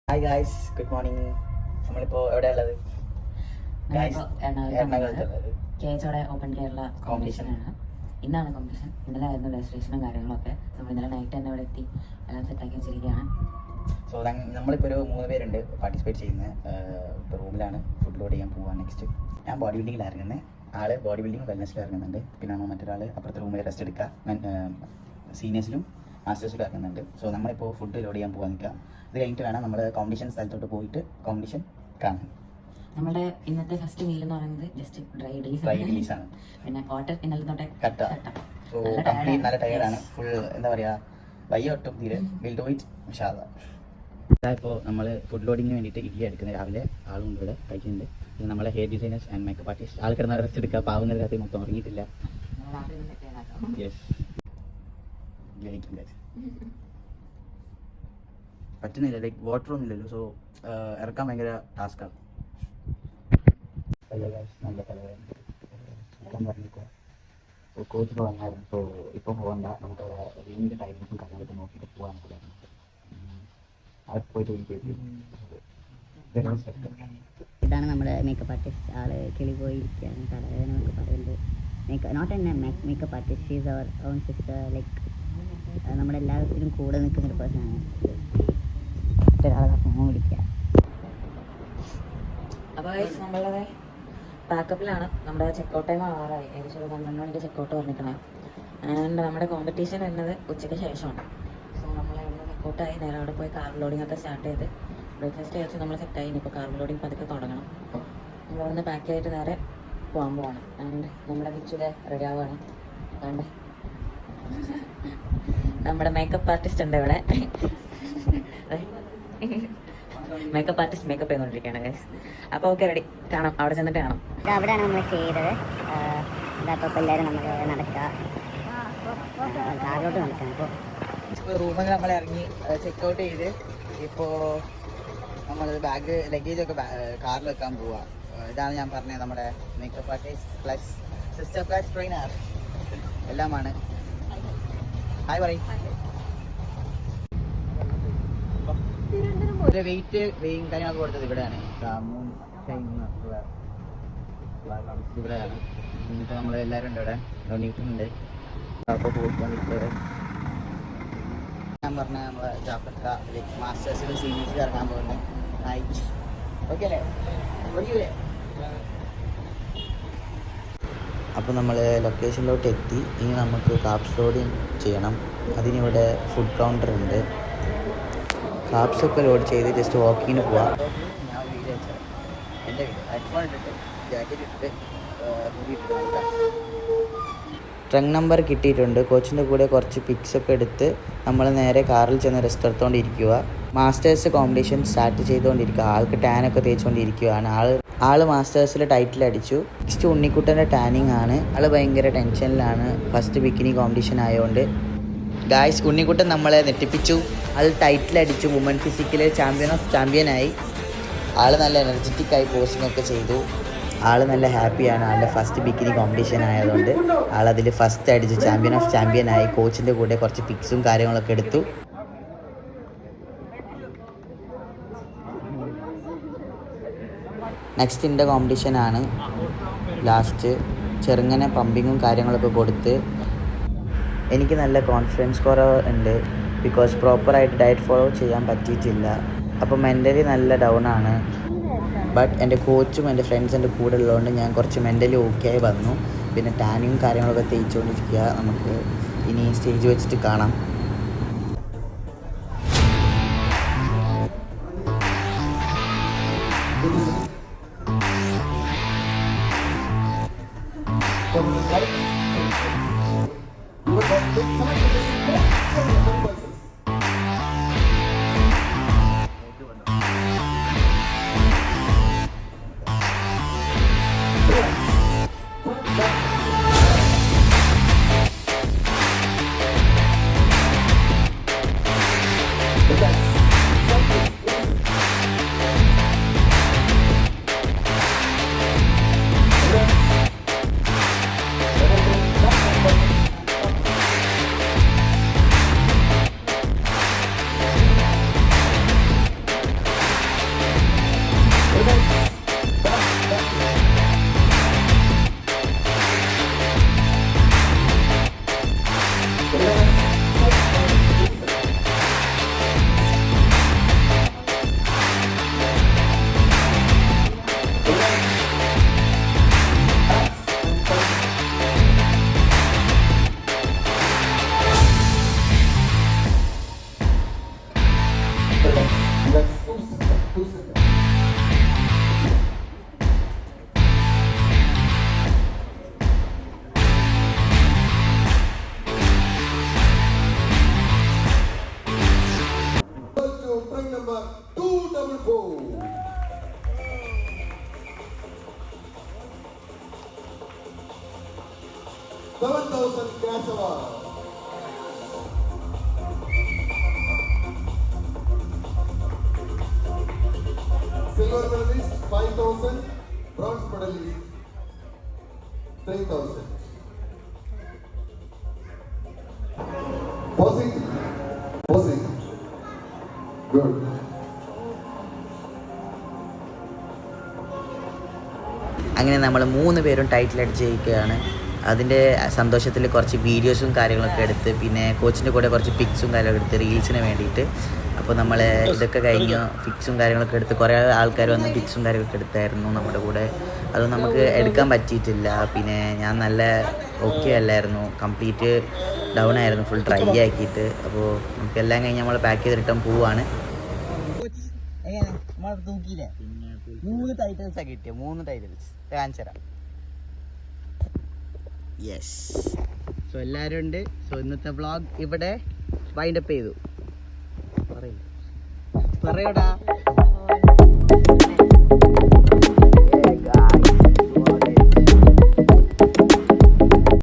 Hi guys, good morning. നമ്മളിപ്പോൾ എവിടെയുള്ളത്? എറണാകുളത്തുള്ളത് KHOടെ open Kerala കോമ്പറ്റീഷനാണ്. ഇന്നാണ് competition. ഇന്നലെ ആയിരുന്നു രജിസ്ട്രേഷനും കാര്യങ്ങളൊക്കെ. നമ്മൾ ഇന്നലെ നൈറ്റ് തന്നെ ഇവിടെ എത്തി എല്ലാം സെറ്റാക്കി വെച്ചിരിക്കുകയാണ്. സോ നമ്മളിപ്പോൾ ഒരു 3 പേരുണ്ട് പാർട്ടിസിപ്പേറ്റ് ചെയ്യുന്നത്. ഇപ്പോൾ റൂമിലാണ് ഫുഡ് ലോഡ് ചെയ്യാൻ പോവാണ്. നെക്സ്റ്റ് ഞാൻ ബോഡി ബിൽഡിങ്ങിൽ ഇറങ്ങുന്നത്, ആള് ബോഡി ബിൽഡിംഗ് വെൽനെസ്സിൽ ഇറങ്ങുന്നുണ്ട്. പിന്നെ മറ്റൊരാൾ അപ്പുറത്തെ റൂമിൽ റെസ്റ്റ് എടുക്കുക, സീനിയേഴ്സിലും മാസ്റ്റേഴ്സിലും ഇറങ്ങുന്നുണ്ട്. സോ നമ്മളിപ്പോൾ ഫുഡ് ലോഡ് ചെയ്യാൻ പോകാൻ നിൽക്കുക. ഇത് കഴിഞ്ഞിട്ട് വേണം നമ്മൾ കോമ്പറ്റീഷൻ സ്ഥലത്തോട്ട് പോയിട്ട് കോമ്പറ്റീഷൻ കാണാൻ. നമ്മുടെ ഇന്നത്തെ ഫസ്റ്റ് മീൽ എന്ന് പറയുന്നത് ജസ്റ്റ് ഡ്രൈ ഇഡ്ഡലീസ് ആണ്. പിന്നെ വാട്ടർ ഇന്നലെ തൊട്ടേ കട്ട. സോ കംപ്ലീറ്റ് നല്ല ടയർഡാണ്. ഫുൾ എന്താ പറയുക, വയ്യ ഒട്ടും തീരെ. വിൽ ഡു ഇറ്റ് ഇൻഷാല്ലാ. ഇപ്പോൾ നമ്മൾ ഫുഡ് ലോഡിങ്ങിന് വേണ്ടിയിട്ട് ഇഡ്ഡലി എടുക്കുന്നത്. രാവിലെ ആളും ഇവിടെ കഴിക്കുന്നുണ്ട്. പിന്നെ നമ്മളെ hair designers and makeup artist ആൾ കിടന്ന റെസ്റ്റ് എടുക്കുക. പാവുന്ന രാത്രി മൊത്തം ഉറങ്ങിയിട്ടില്ല. യെസ്, പറ്റുന്നില്ല, ലൈക്ക് വാട്ടർ ഒന്നും ഇല്ലല്ലോ. സോ ഇറക്കാൻ ഭയങ്കര ടാസ്ക്കാണ്. നല്ല കോച്ച് വന്നായിരുന്നു. സോ ഇപ്പം പോകണ്ട, നമുക്ക് റീമിൻ്റെ ടൈമിങ്സും കാര്യങ്ങളൊക്കെ നോക്കിയിട്ട് പോകാൻ പോയിട്ട്. ഇതാണ് നമ്മുടെ മേക്കപ്പ് ആർട്ടിസ്റ്റ്. ആള് കിളി പോയിരിക്കുകയാണ്, തലവേദന എന്നൊക്കെ പറയുന്നത്. Not an makeup artist, she's our own sister. Like നമ്മുടെ എല്ലാവരും കൂടെ നിൽക്കുന്നൊരു പേഴ്സണാണ്. ഒരാളെ ഫോൺ വിളിക്കുക. അപ്പോൾ നമ്മളത് പാക്കപ്പിലാണ്. നമ്മുടെ ചെക്കൗട്ട് ടൈം ആവാറായി. ഏകദേശം ഒരു 12 മണിക്ക് ചെക്കൗട്ട് പറഞ്ഞിരിക്കണം. ആൻഡ് നമ്മുടെ കോമ്പറ്റീഷൻ വരുന്നത് ഉച്ചയ്ക്ക് ശേഷമാണ്. സോ നമ്മൾ ഇവിടെ ചെക്കൗട്ടായി നേരെ അവിടെ പോയി കാർബൺ ലോഡിംഗ് ഒക്കെ സ്റ്റാർട്ട് ചെയ്ത് ബ്രേക്ക്ഫാസ്റ്റ് കഴിച്ച് നമ്മൾ സെറ്റായി. ഇനിയിപ്പോൾ കാർബൺ ലോഡിംഗ് പതുക്കെ തുടങ്ങണം. നമ്മൾ അവിടെ നിന്ന് പാക്ക് ചെയ്തിട്ട് നേരെ പോകാൻ പോവാണ്. ആൻഡ് നമ്മുടെ വിച്ചുടെ റെഡി ആവുകയാണ്. അതുകൊണ്ട് നമ്മുടെ മേക്കപ്പ് ആർട്ടിസ്റ്റ് ഉണ്ട് ഇവിടെ. മേക്കപ്പ് ആർട്ടിസ്റ്റ് മേക്കപ്പ് ചെയ്തുകൊണ്ടിരിക്കുകയാണ് ഗൈസ്. അപ്പോൾ ഓക്കെ, റെഡി, കാണാം. അവിടെ ചെന്നിട്ട് കാണാം. അവിടെയാണ് നമ്മൾ ചെയ്തത്. അപ്പോൾ എല്ലാവരും നമ്മൾ നടക്കുക, കാറിലോട്ട് നടക്കണം. ഇപ്പോൾ റൂമിൽ നമ്മൾ ഇറങ്ങി ചെക്കൗട്ട് ചെയ്ത് ഇപ്പോൾ നമ്മൾ ബാഗ് ലഗേജൊക്കെ കാറിൽ വെക്കാൻ പോവുക. ഇതാണ് ഞാൻ പറഞ്ഞത്, നമ്മുടെ makeup artist plus sister plus trainer എല്ലാമാണ്. ഹായ് പറയും. വെയിറ്റ് വെയിങ് കാര്യങ്ങളൊക്കെ കൊടുത്തത് ഇവിടെയാണ്. ഇവിടെയാണ്. ഇന്നിപ്പോൾ നമ്മൾ എല്ലാവരും ഉണ്ട് ഇവിടെ. ഡൊണേറ്റുണ്ട്. അപ്പോൾ പോയിക്കൊണ്ടിരിക്കുന്നത് ഞാൻ പറഞ്ഞ നമ്മളെ ജാഫർക്ക മാസ്റ്റേഴ്സിലും സീനിയേഴ്സിലും ഇറങ്ങാൻ പോകുന്നത്. നൈറ്റ് ഓക്കെ അല്ലേ? ഓടിക്കൂലേ? അപ്പോൾ നമ്മൾ ലൊക്കേഷനിലോട്ട് എത്തി. ഇനി നമുക്ക് കാപ്സ് ലോഡിങ് ചെയ്യണം. അതിനിവിടെ ഫുഡ് കൗണ്ടർ ഉണ്ട്. കാപ്സൊക്കെ ലോഡ് ചെയ്ത് ജസ്റ്റ് വാക്കിങ്ങിന് പോവാം. ഞാൻ വീഡിയോ വെച്ചാൽ എൻ്റെ വീഡിയോ ഹെഡ്ഫോൺ ഇട്ടിട്ട് ജാക്കറ്റ് ഇട്ടിട്ട് ട്രങ്ക് നമ്പർ കിട്ടിയിട്ടുണ്ട്. കോച്ചിൻ്റെ കൂടെ കുറച്ച് പിക്സൊക്കെ എടുത്ത് നമ്മൾ നേരെ കാറിൽ ചെന്ന് റെസ്റ്റ് എടുത്തുകൊണ്ടിരിക്കുക. മാസ്റ്റേഴ്സ് കോമ്പറ്റീഷൻ സ്റ്റാർട്ട് ചെയ്തുകൊണ്ടിരിക്കുക. ആൾക്ക് ടാനൊക്കെ തേച്ചുകൊണ്ടിരിക്കുകയാണ്. ആള് മാസ്റ്റേഴ്സിൽ ടൈറ്റിൽ അടിച്ചു. നെക്സ്റ്റ് ഉണ്ണിക്കുട്ടൻ്റെ ടാനിങ് ആണ്. ആൾ ഭയങ്കര ടെൻഷനിലാണ്, ഫസ്റ്റ് ബിക്കിനി കോമ്പറ്റീഷൻ ആയതുകൊണ്ട്. ഗായ്സ്, ഉണ്ണിക്കുട്ടൻ നമ്മളെ നെറ്റിപ്പിച്ചു. ആൾ ടൈറ്റിൽ അടിച്ചു. വുമൺ ഫിസിക്കൽ ചാമ്പ്യനായി. ആൾ നല്ല എനർജറ്റിക്കായി പോസ്റ്റിംഗ് ഒക്കെ ചെയ്തു. ആൾ നല്ല ഹാപ്പിയാണ്. ആളുടെ ഫസ്റ്റ് ബിക്കിനി കോമ്പറ്റീഷൻ ആയതുകൊണ്ട് ആളതിൽ ഫസ്റ്റ് അടിച്ച് ചാമ്പ്യനായി. കോച്ചിൻ്റെ കൂടെ കുറച്ച് പിക്സും കാര്യങ്ങളൊക്കെ എടുത്തു. നെക്സ്റ്റ് ഇൻ്റെ കോമ്പറ്റീഷനാണ്. ലാസ്റ്റ് ചെറുങ്ങനെ പമ്പിങ്ങും കാര്യങ്ങളൊക്കെ കൊടുത്ത് എനിക്ക് നല്ല കോൺഫിഡൻസ് കുറവ് ഉണ്ട്. ബിക്കോസ് പ്രോപ്പറായിട്ട് ഡയറ്റ് ഫോളോ ചെയ്യാൻ പറ്റിയിട്ടില്ല. അപ്പോൾ മെൻ്റലി നല്ല ഡൗൺ ആണ്. ബട്ട് എൻ്റെ കോച്ചും എൻ്റെ ഫ്രണ്ട്സ് എൻ്റെ കൂടെ ഉള്ളതുകൊണ്ട് ഞാൻ കുറച്ച് മെൻ്റലി ഓക്കെ ആയി വന്നു. പിന്നെ ടാനിങ്ങും കാര്യങ്ങളൊക്കെ തേച്ചുകൊണ്ടിരിക്കുക. നമുക്ക് ഇനി സ്റ്റേജ് വെച്ചിട്ട് കാണാം. 244. 7,000 cash award. Silver medalist 5,000, bronze medalist 3,000. Posing. Good. അങ്ങനെ നമ്മൾ 3 പേരും ടൈറ്റിൽ അടിച്ചിരിക്കുകയാണ്. അതിൻ്റെ സന്തോഷത്തിൽ കുറച്ച് വീഡിയോസും കാര്യങ്ങളൊക്കെ എടുത്ത് പിന്നെ കോച്ചിൻ്റെ കൂടെ കുറച്ച് പിക്സും കാര്യങ്ങളൊക്കെ എടുത്ത് റീൽസിന് വേണ്ടിയിട്ട്. അപ്പോൾ നമ്മൾ ഇതൊക്കെ കഴിഞ്ഞ് പിക്സും കാര്യങ്ങളൊക്കെ എടുത്ത് കുറേ ആൾക്കാർ വന്ന് പിക്സും കാര്യങ്ങളൊക്കെ എടുത്തായിരുന്നു നമ്മുടെ കൂടെ. അതൊന്നും നമുക്ക് എടുക്കാൻ പറ്റിയിട്ടില്ല. പിന്നെ ഞാൻ നല്ല ഓക്കെ അല്ലായിരുന്നു, കംപ്ലീറ്റ് ഡൗൺ ആയിരുന്നു, ഫുൾ ഡ്രൈ ആക്കിയിട്ട്. അപ്പോൾ നമുക്കെല്ലാം കഴിഞ്ഞ് നമ്മൾ പാക്ക് ചെയ്ത് റിട്ടേൺ പോവുകയാണ്. തൂക്കിയില്ലേ? 3 ടൈറ്റിൽസാണ് കിട്ടിയത്. 3 ടൈറ്റിൽസ് കാണിച്ചു തരാം. യെസ്. സോ എല്ലാവരും ഉണ്ട്. സോ ഇന്നത്തെ വ്ളോഗ് ഇവിടെ വൈൻഡപ്പ് ചെയ്തു. പറയൂടാ.